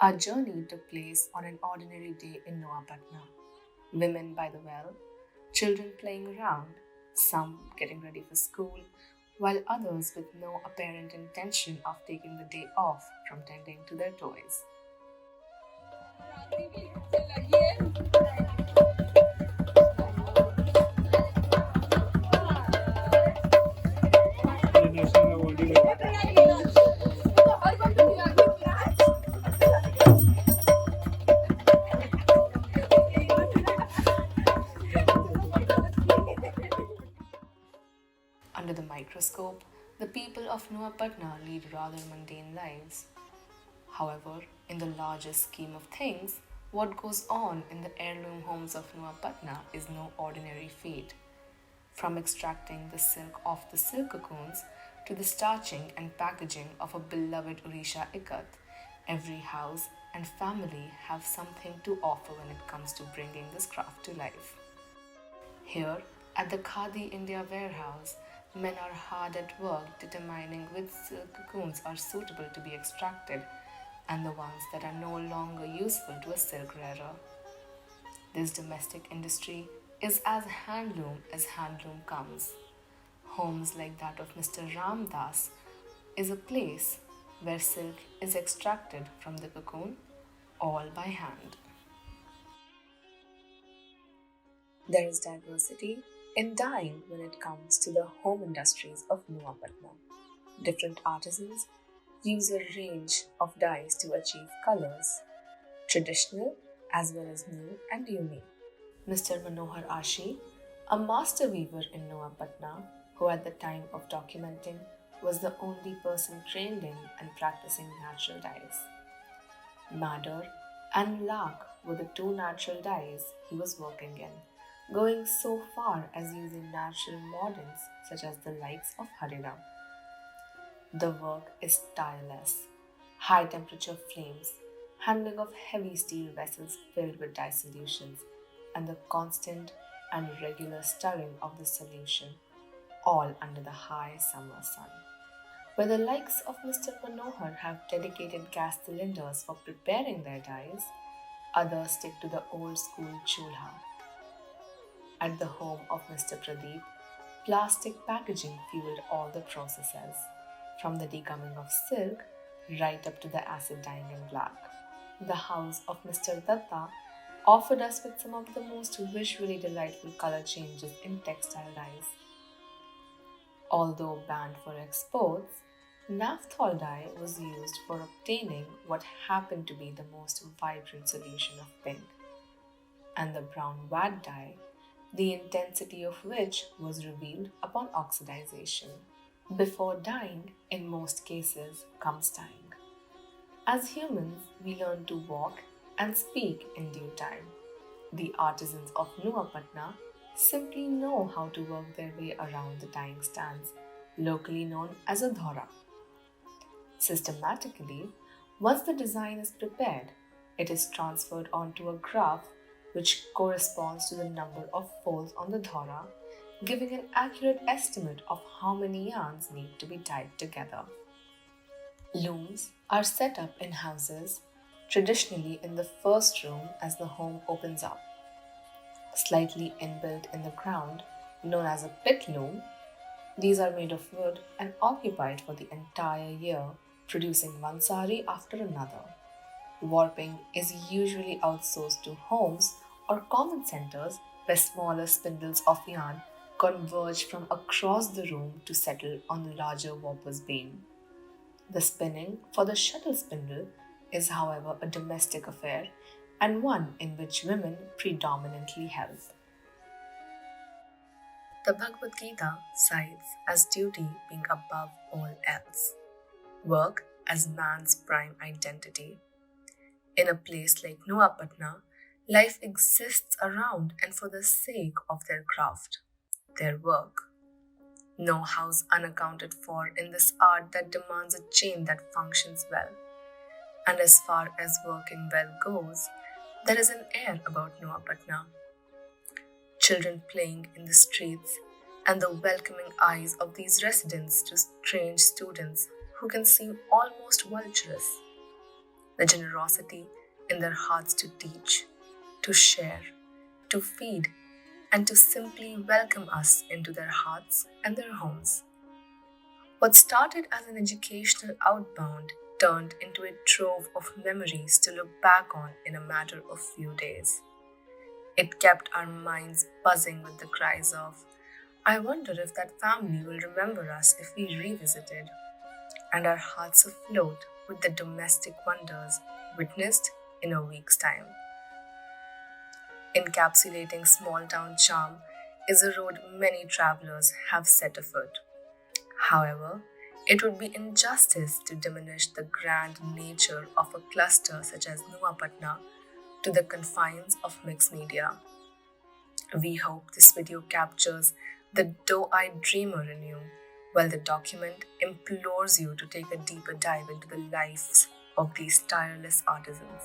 Our journey took place on an ordinary day in Nuapatna. Women by the well, children playing around, some getting ready for school, while others with no apparent intention of taking the day off from tending to their toys. Under the microscope, the people of Nuapatna lead rather mundane lives. However, in the larger scheme of things, what goes on in the heirloom homes of Nuapatna is no ordinary feat. From extracting the silk off the silk cocoons to the starching and packaging of a beloved Orisha Ikat, every house and family have something to offer when it comes to bringing this craft to life. Here, at the Khadi India warehouse, men are hard at work determining which silk cocoons are suitable to be extracted and the ones that are no longer useful to a silk wearer. This domestic industry is as handloom comes. Homes like that of Mr. Ram Das is a place where silk is extracted from the cocoon all by hand. There is diversity in dyeing when it comes to the home industries of Nuapatna. Different artisans use a range of dyes to achieve colors, traditional as well as new and unique. Mr. Manohar Ashi, a master weaver in Nuapatna, who at the time of documenting was the only person trained in and practicing natural dyes. Madar and Lak were the two natural dyes he was working in, going so far as using natural mordants such as the likes of Hariram. The work is tireless. High temperature flames, handling of heavy steel vessels filled with dye solutions, and the constant and regular stirring of the solution, all under the high summer sun. Where the likes of Mr. Manohar have dedicated gas cylinders for preparing their dyes, others stick to the old school chulha. At the home of Mr. Pradeep, plastic packaging fueled all the processes, from the degumming of silk right up to the acid dyeing in black. The house of Mr. Datta offered us with some of the most visually delightful color changes in textile dyes. Although banned for exports, naphthol dye was used for obtaining what happened to be the most vibrant solution of pink, and the brown wad dye, the intensity of which was revealed upon oxidization. Before dyeing, in most cases, comes tying. As humans, we learn to walk and speak in due time. The artisans of Nuapatna simply know how to work their way around the tying stands, locally known as a dhora. Systematically, once the design is prepared, it is transferred onto a graph which corresponds to the number of folds on the dhora, giving an accurate estimate of how many yarns need to be tied together. Looms are set up in houses, traditionally in the first room as the home opens up. Slightly inbuilt in the ground, known as a pit loom, these are made of wood and occupied for the entire year, producing one sari after another. Warping is usually outsourced to homes or common centers where smaller spindles of yarn converge from across the room to settle on the larger warper's beam. The spinning for the shuttle spindle is, however, a domestic affair and one in which women predominantly help. The Bhagavad Gita cites as duty being above all else, work as man's prime identity. In a place like Nuapatna, life exists around and for the sake of their craft, their work. No house unaccounted for in this art that demands a chain that functions well. And as far as working well goes, there is an air about Nuapatna. Children playing in the streets, and the welcoming eyes of these residents to strange students who can seem almost vulturous. the generosity in their hearts to teach, to share, to feed, and to simply welcome us into their hearts and their homes. What started as an educational outbound turned into a trove of memories to look back on in a matter of few days. It kept our minds buzzing with the cries of, I wonder if that family will remember us if we revisited, and our hearts afloat with the domestic wonders witnessed in a week's time. Encapsulating small town charm is a road many travelers have set afoot. However, it would be injustice to diminish the grand nature of a cluster such as Nuapatna to the confines of mixed media. We hope this video captures the doe-eyed dreamer in you, while the document implores you to take a deeper dive into the lives of these tireless artisans.